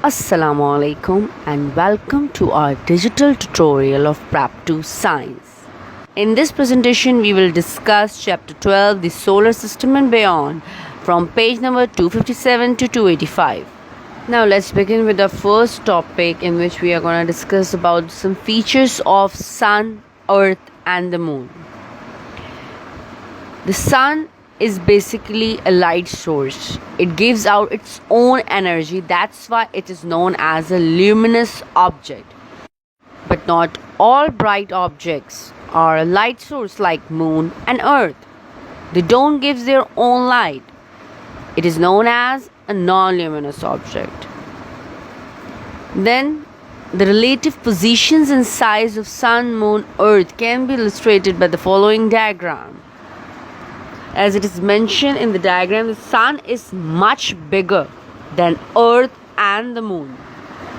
Assalamu alaikum and welcome to our digital tutorial of Prep 2 Science. In this presentation, we will discuss Chapter 12, the Solar System and Beyond, from page number 257 to 285. Now let's begin with the first topic in which we are going to discuss about some features of Sun, Earth and the Moon. The Sun is basically a light source. It gives out its own energy. That's why it is known as a luminous object. But not all bright objects are a light source like Moon and Earth. They don't give their own light. It is known as a non-luminous object. Then the relative positions and size of Sun, Moon, Earth can be illustrated by the following diagram. As it is mentioned in the diagram, the Sun is much bigger than Earth and the Moon.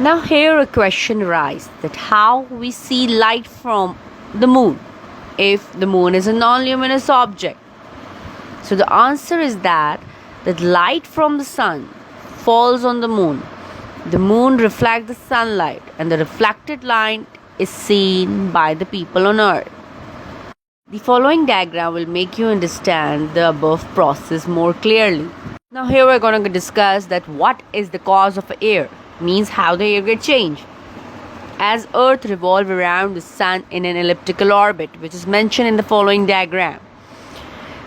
Now here a question arises that how we see light from the Moon if the Moon is a non-luminous object. So the answer is that light from the Sun falls on the Moon. The Moon reflects the sunlight and the reflected light is seen by the people on Earth. The following diagram will make you understand the above process more clearly. Now here we're going to discuss that what is the cause of air, means how the air gets changed. As Earth revolves around the Sun in an elliptical orbit, which is mentioned in the following diagram.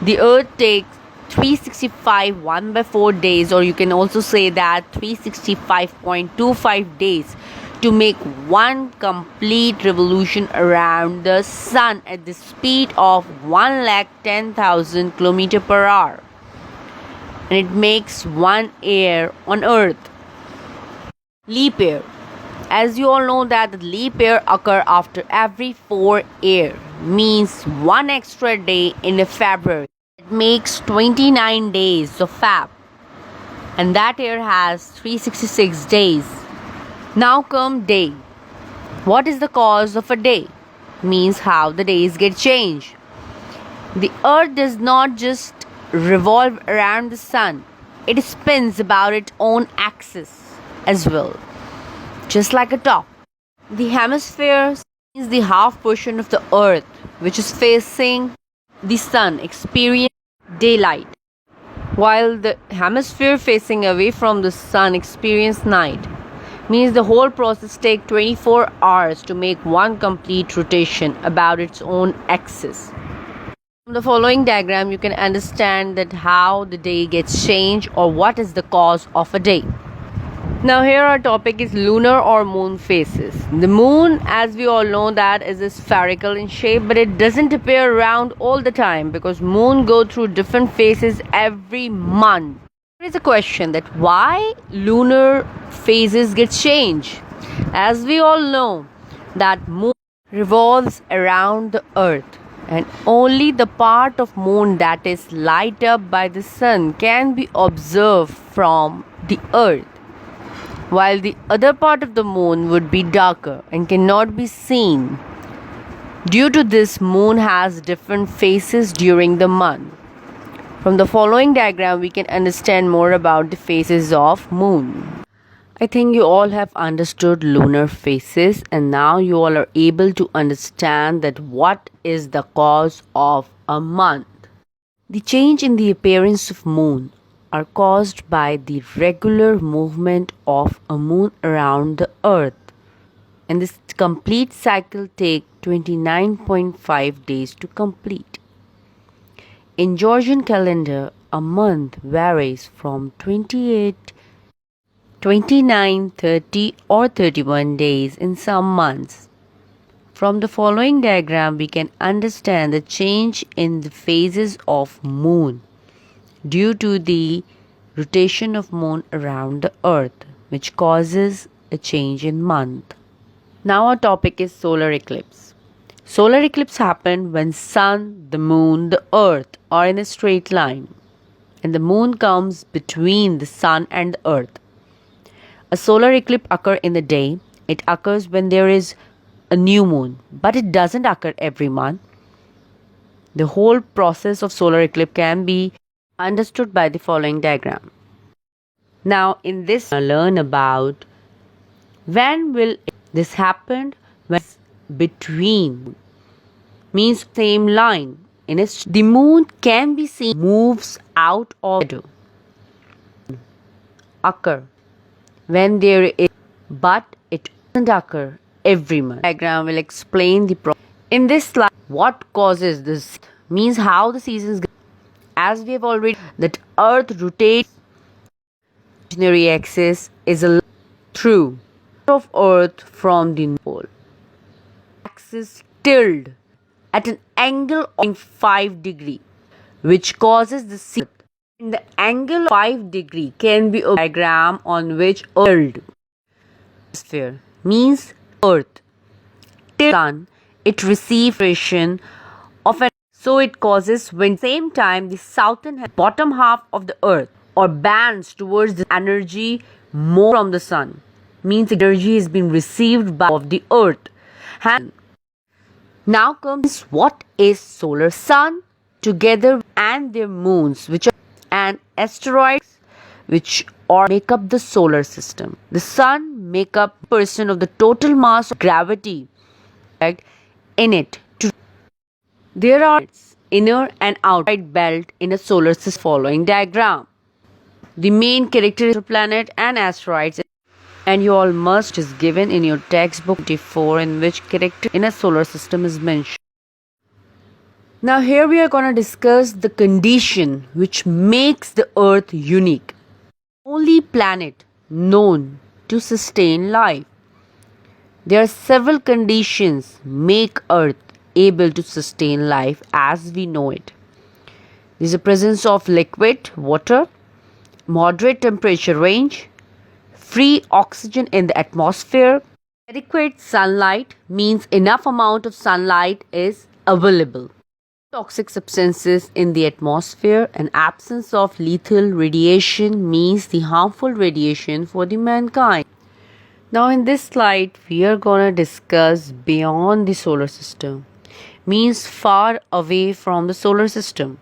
The Earth takes 365 1/4 days, or you can also say that 365.25 days to make one complete revolution around the Sun at the speed of 110,000 km per hour. And it makes one year on Earth. Leap year. As you all know that the leap year occurs after every 4 years, means one extra day in a February. It makes 29 days of Feb. And that year has 366 days. Now come day. What is the cause of a day? Means how the days get changed. The Earth does not just revolve around the Sun. It spins about its own axis as well. Just like a top. The hemisphere is the half portion of the Earth which is facing the Sun experience daylight, while the hemisphere facing away from the Sun experience night. Means the whole process takes 24 hours to make one complete rotation about its own axis. From the following diagram, you can understand that how the day gets changed or what is the cause of a day. Now here our topic is lunar or moon phases. The moon, as we all know, that is spherical in shape, but it doesn't appear round all the time because moon go through different phases every month. There is a question that why lunar phases get changed. As we all know that moon revolves around the earth and only the part of moon that is light up by the sun can be observed from the earth, while the other part of the moon would be darker and cannot be seen. Due to this, moon has different phases during the month. From the following diagram, we can understand more about the phases of moon. I think you all have understood lunar phases, and now you all are able to understand that what is the cause of a month. The change in the appearance of moon are caused by the regular movement of a moon around the earth, and this complete cycle takes 29.5 days to complete. In Georgian calendar, a month varies from 28, 29, 30 or 31 days in some months. From the following diagram, we can understand the change in the phases of moon due to the rotation of moon around the earth, which causes a change in month. Now our topic is solar eclipse. Solar eclipse happen when sun, the moon, the earth are in a straight line and the moon comes between the sun and the earth. A solar eclipse occurs in the day. It occurs when there is a new moon, but it doesn't occur every month. The whole process of solar eclipse can be understood by the following diagram. Now in this learn about When will this happen? When between means same line. In its the moon can be seen moves out of shadow occur when there is, but it doesn't occur every month. Diagram will explain the problem. In this slide, what causes this means how the seasons go. As we have already that Earth rotates stationary axis is a through of Earth from the pole. Axis tilted at an angle of 5 degree, which causes the season. The angle of 5 degree can be a diagram on which Earth sphere means Earth till Sun it receives radiation of an so it causes when same time the southern bottom half of the Earth or bends towards the energy more from the Sun means energy is being received by of the Earth. Now comes what is solar sun together and their moons which are and asteroids which or make up the solar system. The sun make up percent of the total mass of gravity in it. There are inner and outside belt in a solar system following diagram. The main characteristics of planet and asteroids and you all must is given in your textbook 24 in which character in a solar system is mentioned. Now here we are going to discuss the condition which makes the earth unique. Only planet known to sustain life. There are several conditions make earth able to sustain life as we know it. There is the presence of liquid water, moderate temperature range, free oxygen in the atmosphere, adequate sunlight means enough amount of sunlight is available, toxic substances in the atmosphere, and absence of lethal radiation means the harmful radiation for the mankind. Now in this slide we are going to discuss beyond the solar system means far away from the solar system.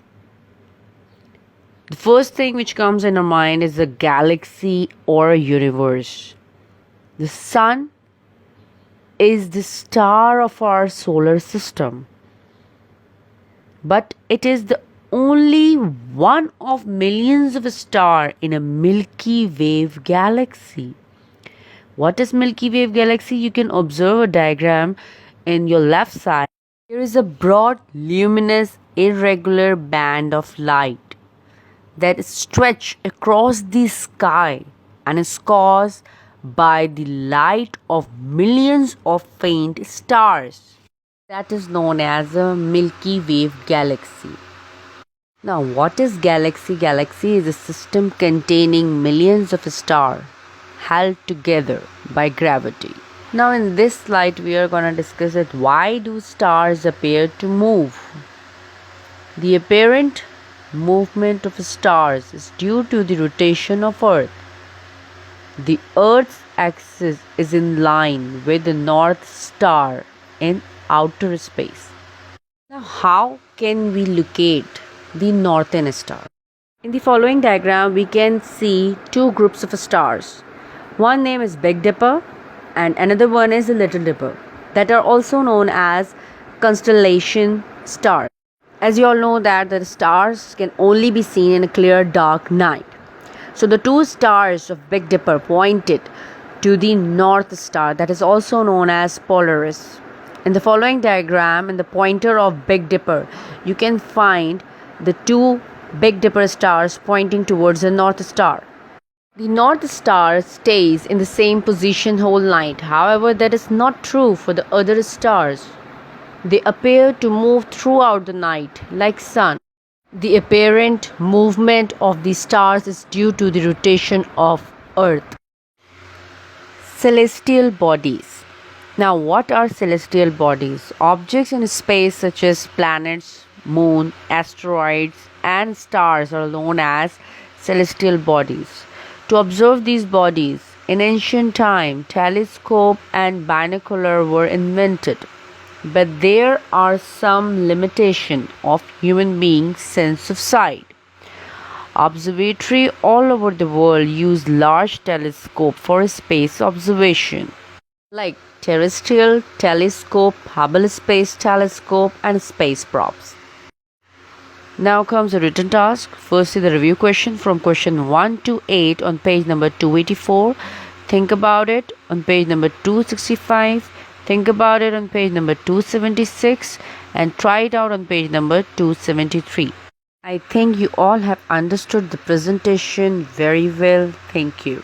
The first thing which comes in our mind is a galaxy or a universe. The sun is the star of our solar system, but it is the only one of millions of stars in a Milky Way galaxy. What is Milky Way galaxy? You can observe a diagram in your left side. There is a broad, luminous, irregular band of light that stretch across the sky and is caused by the light of millions of faint stars. That is known as a Milky Way galaxy. Now what is galaxy? Galaxy is a system containing millions of stars held together by gravity. Now in this slide we are going to discuss it. Why do stars appear to move? The apparent movement of stars is due to the rotation of Earth. The Earth's axis is in line with the North Star in outer space. Now how can we locate the Northern Star? In the following diagram we can see two groups of stars. One name is Big Dipper and another one is the Little Dipper that are also known as constellation stars. As you all know that the stars can only be seen in a clear dark night. So the two stars of Big Dipper pointed to the North Star that is also known as Polaris. In the following diagram in the pointer of Big Dipper you can find the two Big Dipper stars pointing towards the North Star. The North Star stays in the same position whole night. However, that is not true for the other stars. They appear to move throughout the night like sun. The apparent movement of the stars is due to the rotation of Earth. Celestial bodies. Now what are celestial bodies? Objects in space such as planets, moon, asteroids and stars are known as celestial bodies. To observe these bodies, in ancient time, telescope and binocular were invented. But there are some limitation of human beings' sense of sight. Observatory all over the world use large telescope for space observation. like terrestrial telescope, Hubble Space Telescope, and space probes. Now comes the written task. Firstly, the review question from question 1 to 8 on page number 284. Think about it on page number 265. Think about it on page number 276 and try it out on page number 273. I think you all have understood the presentation very well. Thank you.